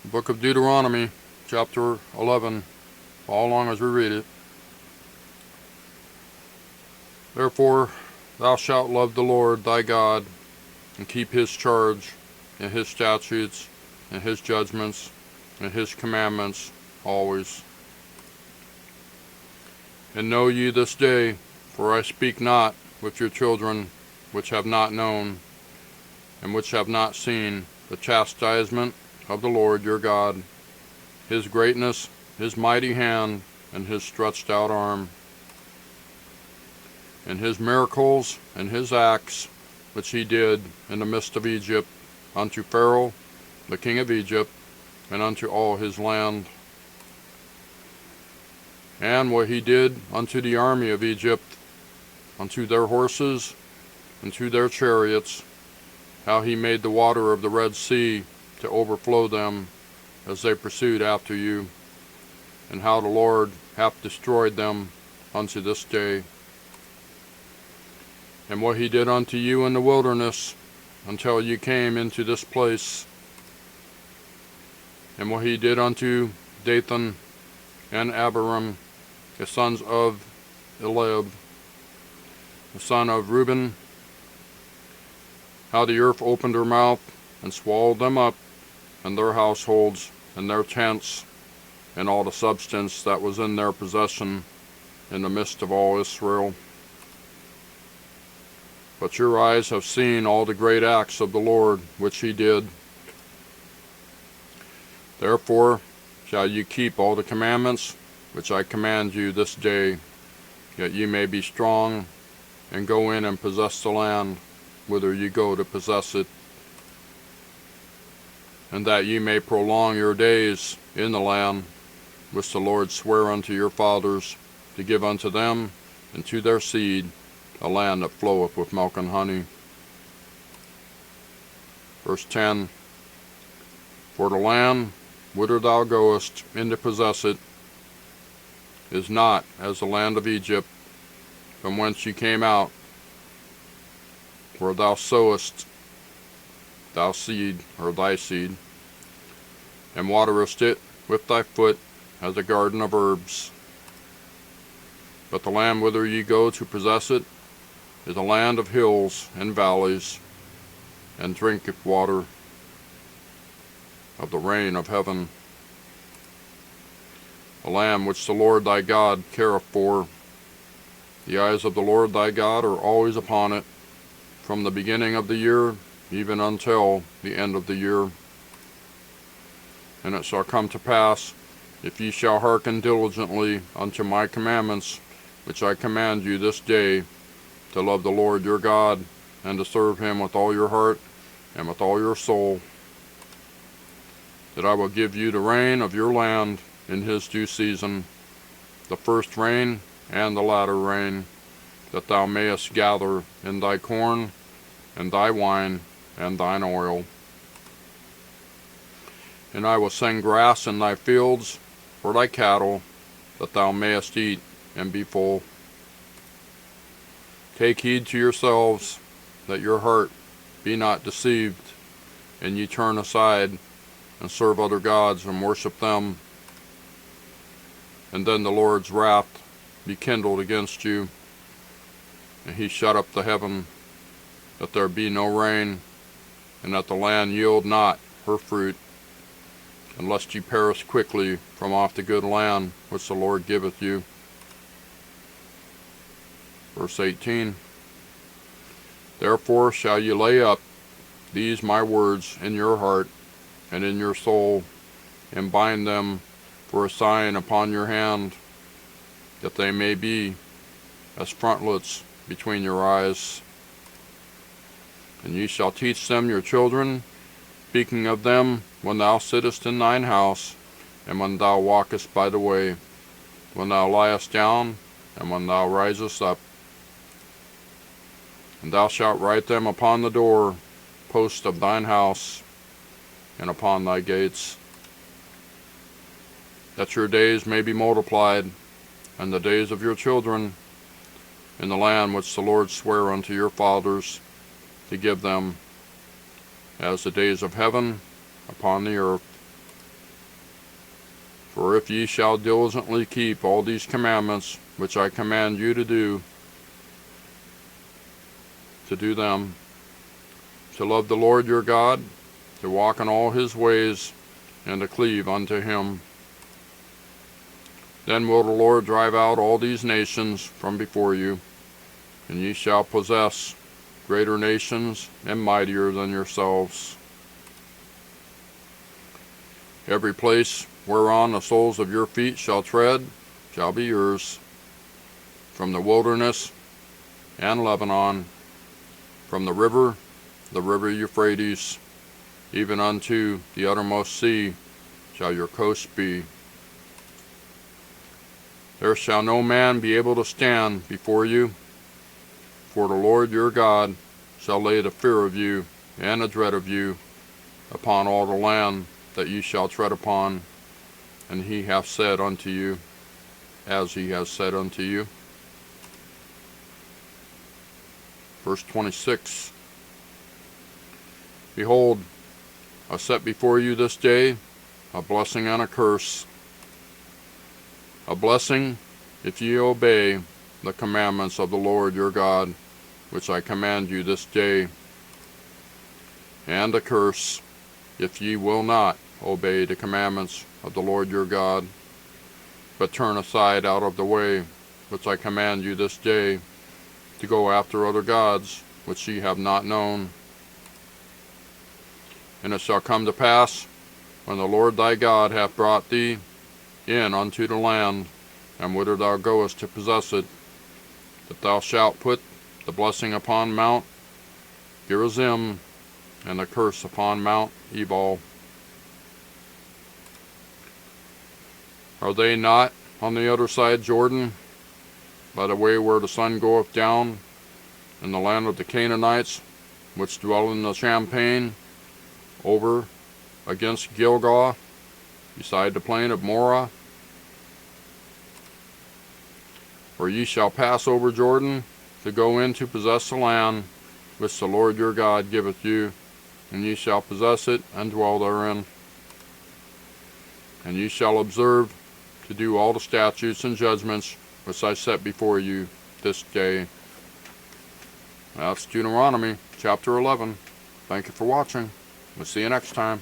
The book of Deuteronomy, chapter 11. Follow along as we read it. Therefore, thou shalt love the Lord thy God, and keep his charge, and his statutes, and his judgments, and his commandments always. And know ye this day, for I speak not with your children which have not known, and which have not seen the chastisement of the Lord your God, his greatness, his mighty hand, and his stretched out arm, and his miracles and his acts which he did in the midst of Egypt, unto Pharaoh the king of Egypt, and unto all his land, and what he did unto the army of Egypt, unto their horses, and to their chariots, how he made the water of the Red Sea to overflow them as they pursued after you, and how the Lord hath destroyed them unto this day. And what he did unto you in the wilderness until you came into this place, and what he did unto Dathan and Abiram, the sons of Eliab, the son of Reuben, how the earth opened her mouth and swallowed them up, and their households, and their tents, and all the substance that was in their possession, in the midst of all Israel. But your eyes have seen all the great acts of the Lord which he did. Therefore shall you keep all the commandments which I command you this day, that ye may be strong, and go in and possess the land whither ye go to possess it, and that ye may prolong your days in the land which the Lord sware unto your fathers to give unto them and to their seed, a land that floweth with milk and honey. Verse 10. For the land whither thou goest in to possess it is not as the land of Egypt, from whence ye came out, where thou sowest thy seed, and waterest it with thy foot as a garden of herbs. But the land whither ye go to possess it is a land of hills and valleys, and drinketh water of the rain of heaven, a land which the Lord thy God careth for. The eyes of the Lord thy God are always upon it, from the beginning of the year even until the end of the year. And it shall come to pass, if ye shall hearken diligently unto my commandments, which I command you this day, to love the Lord your God, and to serve him with all your heart and with all your soul, that I will give you the rain of your land in his due season, the first rain and the latter rain, that thou mayest gather in thy corn, and thy wine, and thine oil. And I will send grass in thy fields for thy cattle, that thou mayest eat and be full. Take heed to yourselves, that your heart be not deceived, and ye turn aside, and serve other gods, and worship them. And then the Lord's wrath be kindled against you, and he shut up the heaven, that there be no rain, and that the land yield not her fruit, unless ye perish quickly from off the good land which the Lord giveth you. Verse 18. Therefore shall ye lay up these my words in your heart and in your soul, and bind them for a sign upon your hand, that they may be as frontlets between your eyes. And ye shall teach them your children, speaking of them when thou sittest in thine house, and when thou walkest by the way, when thou liest down, and when thou risest up. And thou shalt write them upon the door post of thine house, and upon thy gates, that your days may be multiplied, and the days of your children, in the land which the Lord sware unto your fathers to give them, as the days of heaven upon the earth. For if ye shall diligently keep all these commandments which I command you to do them, to love the Lord your God, to walk in all his ways, and to cleave unto him, then will the Lord drive out all these nations from before you, and ye shall possess greater nations and mightier than yourselves. Every place whereon the soles of your feet shall tread shall be yours, from the wilderness and Lebanon, from the river Euphrates, even unto the uttermost sea shall your coast be. There shall no man be able to stand before you, for the Lord your God shall lay the fear of you and the dread of you upon all the land that ye shall tread upon, and he hath said unto you, as he has said unto you. Verse 26. Behold, I set before you this day a blessing and a curse. A blessing, if ye obey the commandments of the Lord your God, which I command you this day, and a curse, if ye will not obey the commandments of the Lord your God, but turn aside out of the way which I command you this day, to go after other gods which ye have not known. And it shall come to pass, when the Lord thy God hath brought thee in unto the land, and whither thou goest to possess it, that thou shalt put the blessing upon Mount Gerizim, and the curse upon Mount Ebal. Are they not on the other side Jordan, by the way where the sun goeth down, in the land of the Canaanites, which dwell in the champaign, over against Gilgal, beside the plain of Morah? For ye shall pass over Jordan, to go in to possess the land which the Lord your God giveth you, and ye shall possess it and dwell therein. And ye shall observe to do all the statutes and judgments which I set before you this day. That's Deuteronomy chapter 11. Thank you for watching. We'll see you next time.